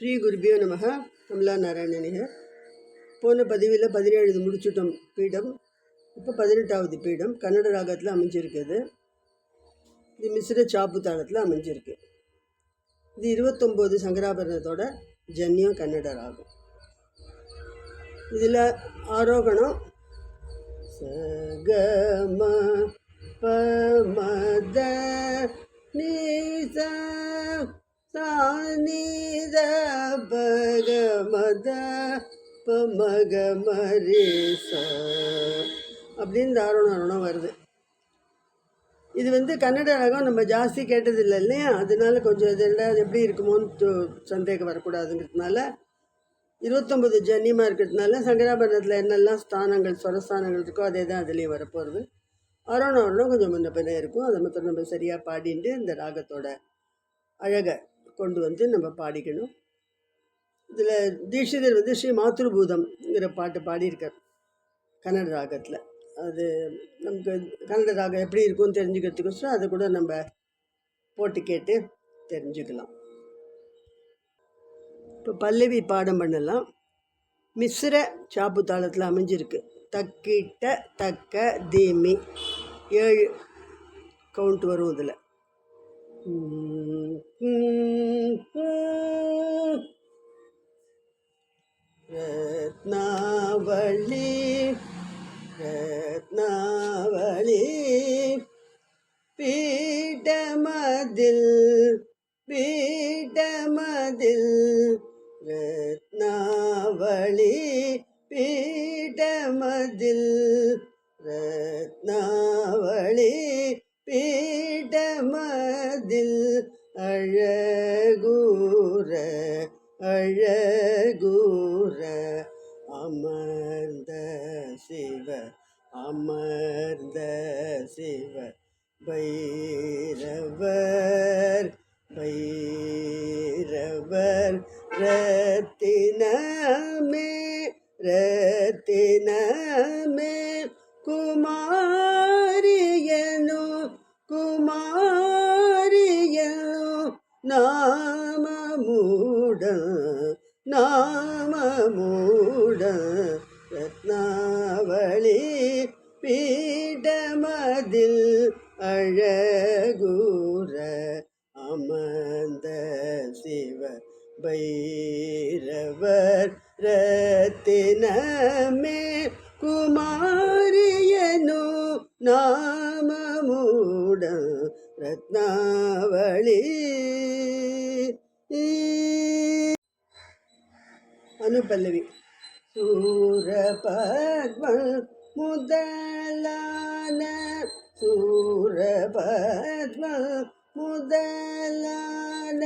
ஸ்ரீ குருபியோ நமக. கமலா நாராயணனிகர். போன பதிவில் 17 முடிச்சுட்டோம் பீடம். இப்போ 18வது பீடம் கன்னட ராகத்தில் அமைஞ்சிருக்குது. இது மிஸ்ர சாப்பு தாளத்தில் அமைஞ்சிருக்கு. இது 29 சங்கராபரணத்தோட ஜன்யம் கன்னட ராகம். இதில் ஆரோகணம் சகம பமத நீச சானித பகமத பமகமரிச அப்படின்னு ஆரோணம் வருது. இது கன்னட ராகம் நம்ம ஜாஸ்தி கேட்டதில்லை இல்லையா, அதனால கொஞ்சம் இதெல்லாம் எப்படி இருக்குமோன்னு சந்தேகம் வரக்கூடாதுங்கிறதுனால 29 ஜன்யமாக இருக்கிறதுனால சங்கராபரணத்தில் என்னெல்லாம் ஸ்தானங்கள் ஸ்வரஸ்தானங்கள் இருக்கோ அதே தான் அதுலேயும் வரப்போகிறது. ஆரோணம் கொஞ்சம் முன்ன பின்ன இருக்கும். அதை மட்டும் நம்ம சரியாக பாடிட்டு இந்த ராகத்தோட அழகை கொண்டு வந்து நம்ம பாடிக்கணும். இதில் தீட்சிதர் ஸ்ரீ மாத்ருபூதம்ங்கிற பாட்டு பாடியிருக்கார் கன்னட ராகத்தில். அது நமக்கு கன்னட ராகம் எப்படி இருக்கும்னு தெரிஞ்சுக்கிறதுக்கோசரம் அதை கூட நம்ம போட்டு கேட்டு தெரிஞ்சுக்கலாம். இப்போ பல்லவி பாடம் பண்ணலாம். மிஸ்ர சாப்பு தாளத்தில் அமைஞ்சிருக்கு. தக்கிட்ட தக்க தீமி 7 கவுண்ட் வரும். இதில் ரத்னாவளி ரத்னாவளி பீடமதில் பீடமதில் ரத்னாவளி பீடமதில் ரத்னாவளி பீடமதில் அழகூர அழகூர அமர்ந்த சிவ அமர்ந்த சிவ பைரவர் பைரவர் ரத்தினமே ரத்தினமே குமாரியனு குமாரியனு நாமமூட நாமமூட ரத்னாவளி பீடமதில் அழகூர அமர்ந்த சிவ பைரவர் ரத்தினமே குமாரியனு நாமமூட ரத்னாவளி. அனுபல்லவி. சூரபத்ம முதலான சூரபத்ம முதலான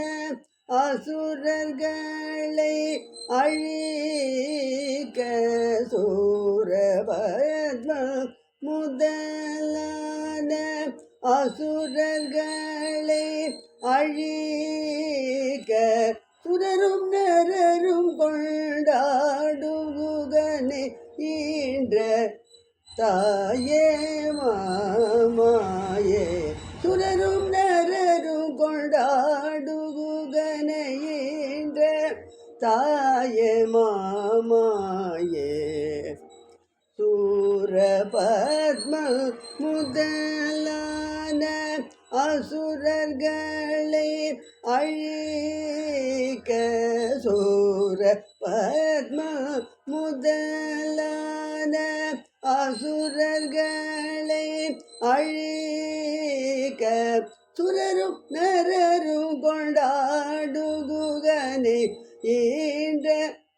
அசுரர்களை அழிக்க சூரபத்ம முதலான அசுரர்களை அழிக்க சுரரும் நரரும் கொண்டாடுகுகனை ஈன்ற தாயே மாமாயே சுரரும் நரரும் கொண்டாடுகுகனை ஈன்ற தாயே மாமாயே சூரபத்ம முதலான அசுரர்களை அழிக்க சூரபத்ம முதலான அசுரர்களை அழிக்க சுரரும் நரரும் கொண்டாடுகுகனை ஈன்ற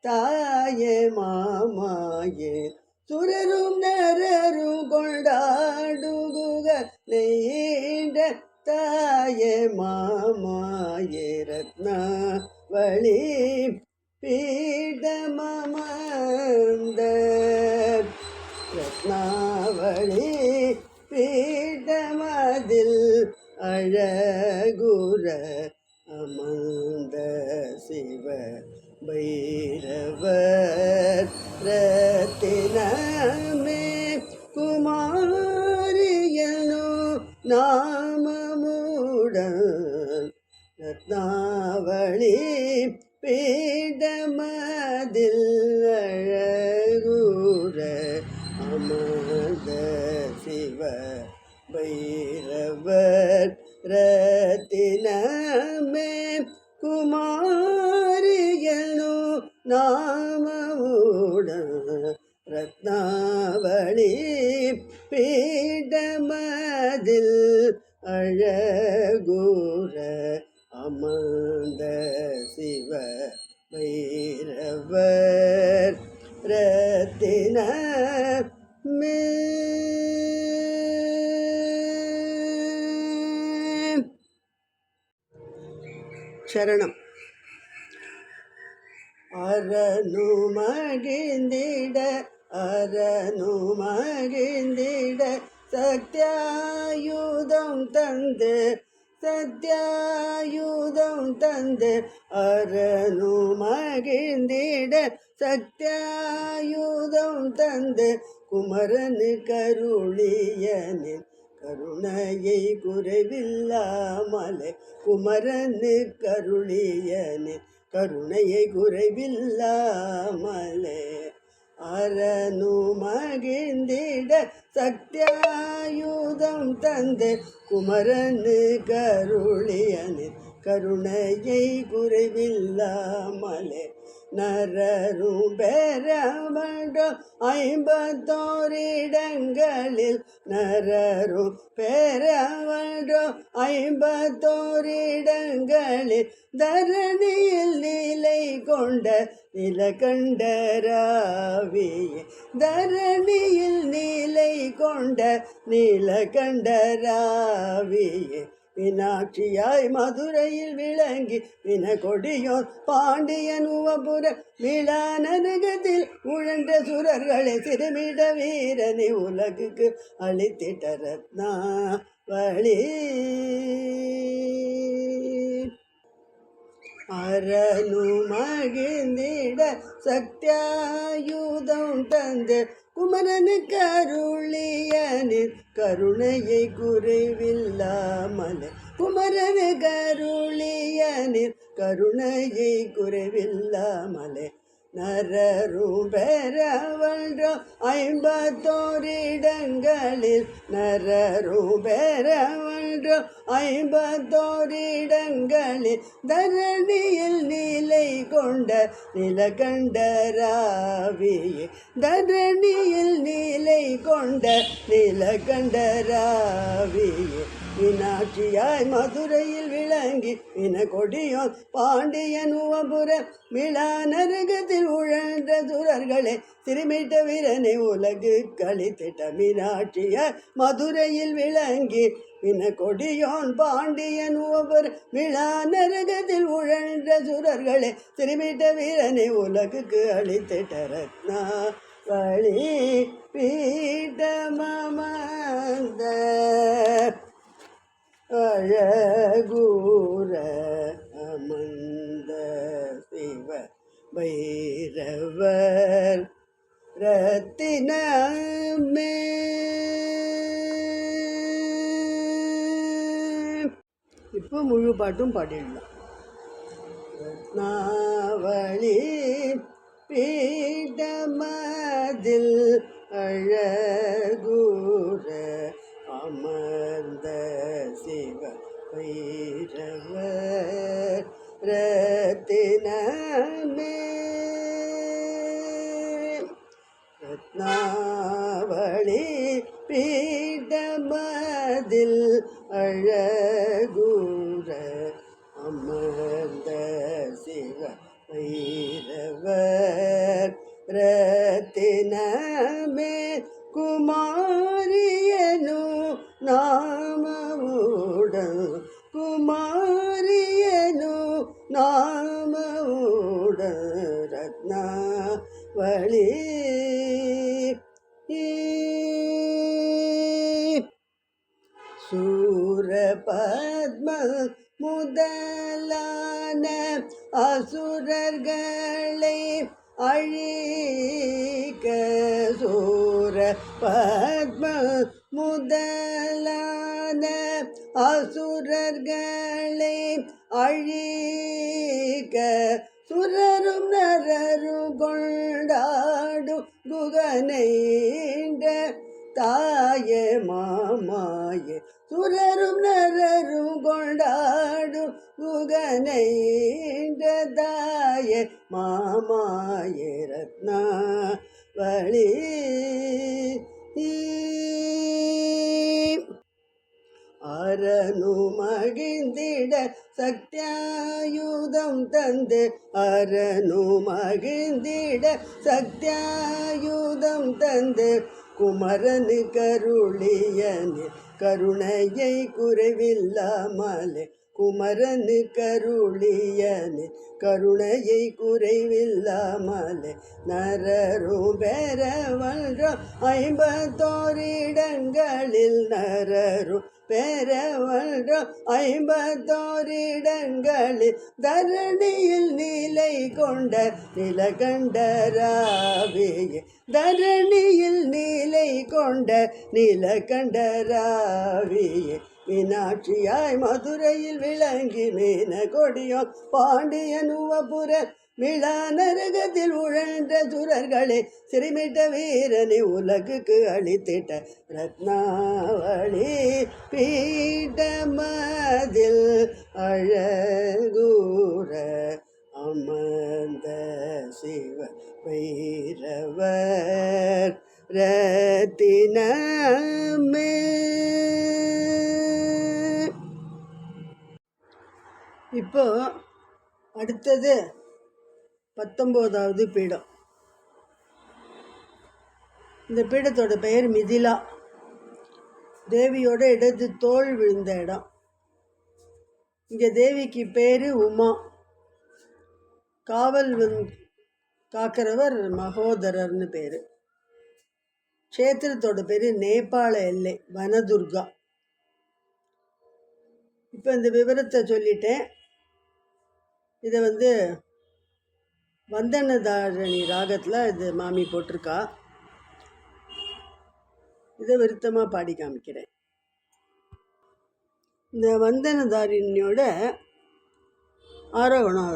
தாயே மாமாயே சுரரும் நரரும் கொண்டாடுகுகனை ஈன்ற தாயே மாமாயே ரத்னாவளி பீடமமர்ந்த ரத்னாவளி பீடமதில் அழகுர அமர்ந்த சிவ பைரவர் ரத்தினமே குமாரியனு நாமமூட ரத்னாவளி பீடமதில் அழகூர அமர்ந்த சிவ பைரவர் ரத்தினமே குமாரியனு நாமவுடன் ரத்னாவளி பீடமதில் அழகூர அமர்ந்த சிவ பைரவர் ரத்தினமே. சரணம். அரனு மகிழ்ந்திட அரனு மகிழ்ந்திட சத்யாயுதம் தந்து சத்யாயுதம் தந்து அரனு மகிழ்ந்திட சத்யாயுதம் தந்து குமரனு கருளியனின் கருணையை குறைவில்லாமலே குமரனு கருளியனின் கருணையை குறைவில்லாமலே அரனு மகிழ்ந்திட சத்யாயுதம் தந்து குமரனு கருளியனின் கருணையை குறைவில்லாமலே நரரும் பெறவண்டோ 54 இடங்களில் நரரும் பெறவண்டோ 54 இடங்களில் தரணியில் நிலை கொண்ட நிலகண்டராவியே தரணியில் நிலை கொண்ட நீலகண்டராவியே மீனாட்சியாய் மதுரையில் விளங்கி வினகொடியோன் பாண்டியன் உவபுர மிளானகத்தில் உழன்ற சுரர்களை சிறுமிட வீரனை உலகுக்கு அளித்திட்ட ரத்னா வழி அரனு மகிழ்ந்திட சத்யாயுதம் தந்து குமரனு கருளியனின் கருணையை குறைவில்லாமலே குமரனு கருளியனின் கருணையை குறைவில்லாமலே நரரும் பெறவன்றோ 54 இடங்களில் நரரும் பெறவன்றோ 54 இடங்களில் தரணியில் நிலை கொண்ட நிலகண்டராவியே தரணியில் நிலை கொண்ட நீலகண்டராவியே மீனாட்சியாய் மதுரையில் விளங்கி வினகொடியோன் பாண்டியன் உவபுர மிளானரகத்தில் உழன்ற சுரர்களை சிறுமிட்ட வீரனை உலகு கழித்திட்ட மீனாட்சியாய் மதுரையில் விளங்கி வினகொடியோன் பாண்டியன் உவபுர மிளானரகத்தில் உழன்ற சுரர்களை சிறுமிட்ட வீரனை உலகுக்கு அளித்திட்ட ரத்னா வழி பீடமமர்ந்த அழகூர அமர்ந்த சிவ பைரவர் ரத்தினமே. இப்போ முழு பாட்டும் பாடிடலாம். ரத்னாவளி பீடமதில் அழகூர அமர்ந்த சிவ பைரவர் ரத்தினமே. ரத்னாவளி பீடமதில் அழகூர அமர்ந்த சிவ பைரவர் ரத்தினமே. குமாரியனு நாமவுடன் குமாரியனு நாமவுடன் ரத்னாவளி சூரபத்ம முதலான அசுரர்களை அழிக்க சூரபத்ம முதலான அசுரர்களை அழிக்க குகனைந்த தாயே மாமாயே சுரரும் நரரும் கொண்டாடும் குகனைந்த தாயே மாமாயே ரத்னா வழி அரனு மகிழ்ந்திட சக்தியாயுதம் தந்து அரனு மகிழ்ந்திட சக்தியாயுதம் தந்து குமரனு கருளியனு கருணையை குறைவில்லாமலே குமரனு கருளியனு கருணையை குறைவில்லாமலே நரரும் பெறவன்றம் 54 இடங்களில் நரரும் பெறவன்றம் 54 இடங்களில் தரணியில் நிலை கொண்ட நிலகண்டராவியே தரணியில் நிலை கொண்ட நிலகண்டராவியே மீனாட்சியாய் மதுரையில் விளங்கி மீன கொடியோன் பாண்டியனுவபுர விழா நரகத்தில் உழன்ற சுரர்களே சிறுமிட்ட வீரனை உலகுக்கு அளித்திட்ட ரத்னாவளி பீட்டமதில் அழகூர அமர்ந்த சிவ பைரவர் ரத்தினமே. இப்போ அடுத்தது 19வது பீடம். இந்த பீடத்தோட பெயர் மிதிலா. தேவியோட இடது தோள் விழுந்த இடம். இங்கே தேவிக்கு பேர் உமா. காவல் காக்கிறவர் மகோதரர்னு பேர். க்ஷேத்திரத்தோட பேர் நேபாள எல்லை வனதுர்கா. இப்போ இந்த விவரத்தை சொல்லிட்டேன். இதை வந்தனதாரணி ராகத்தில் இது மாமி போட்டிருக்கா. இதை விருத்தமாக பாடி காமிக்கிறேன். இந்த வந்தனதாரிணியோட ஆரோகணம்.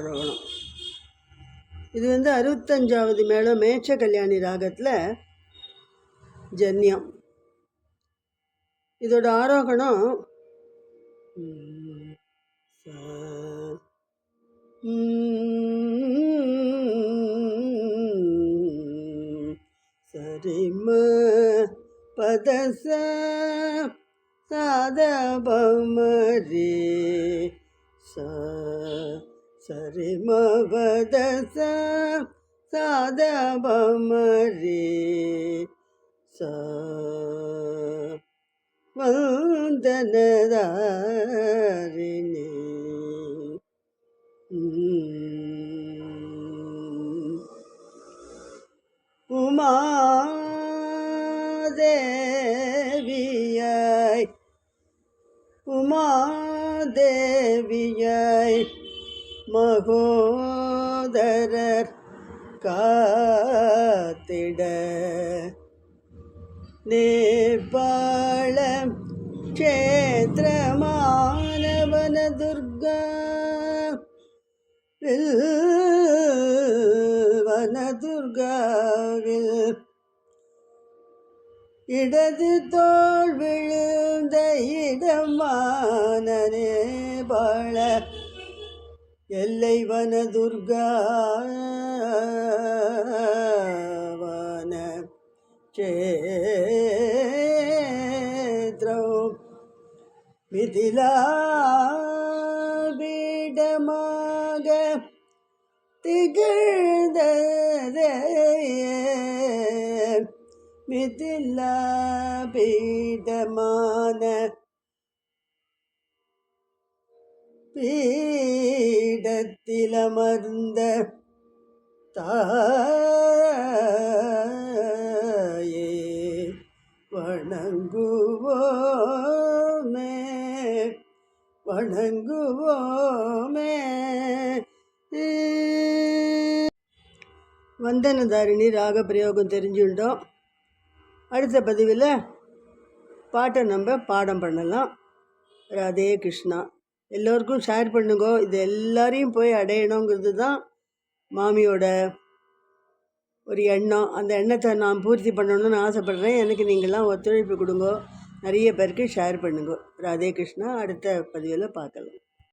இது 65வது மேளம் மேட்ச கல்யாணி ராகத்தில் ஜன்யம். இதோட ஆரோகணம் சரிம பதச சாதபமரி சரிம பதச சாதபமரி வந்தனதாரிணி. உமாதேவியாய் மகோதரர் காத்திட நேபாள க்ஷேத்திரமானவன துர்கா வனதுர்காவில் இடது தோள் விழுந்த இடமான நேபாள எல்லை வனதுர்கா வன க்ஷேத்ரம் மிதிலா பீடமாக திகழ்ந்ததே மிதிலா பீடமான பீடத்தில் அமர்ந்த தாயே வணங்குவோமே. வந்தனதாரிணி ராக பிரயோகம் தெரிஞ்சுட்டோம். அடுத்த பதிவில் பாட்டை நம்ம பாடம் பண்ணலாம். ராதே கிருஷ்ணா. எல்லோருக்கும் ஷேர் பண்ணுங்க. இது எல்லாரையும் போய் அடையணுங்கிறது தான் மாமியோட ஒரு எண்ணம். அந்த எண்ணத்தை நான் பூர்த்தி பண்ணணும்னு ஆசைப்பட்றேன். எனக்கு நீங்கள்லாம் ஒத்துழைப்பு கொடுங்க. நிறைய பேருக்கு ஷேர் பண்ணுங்க. ராதே கிருஷ்ணா. அடுத்த பதிவில் பார்க்கலாம்.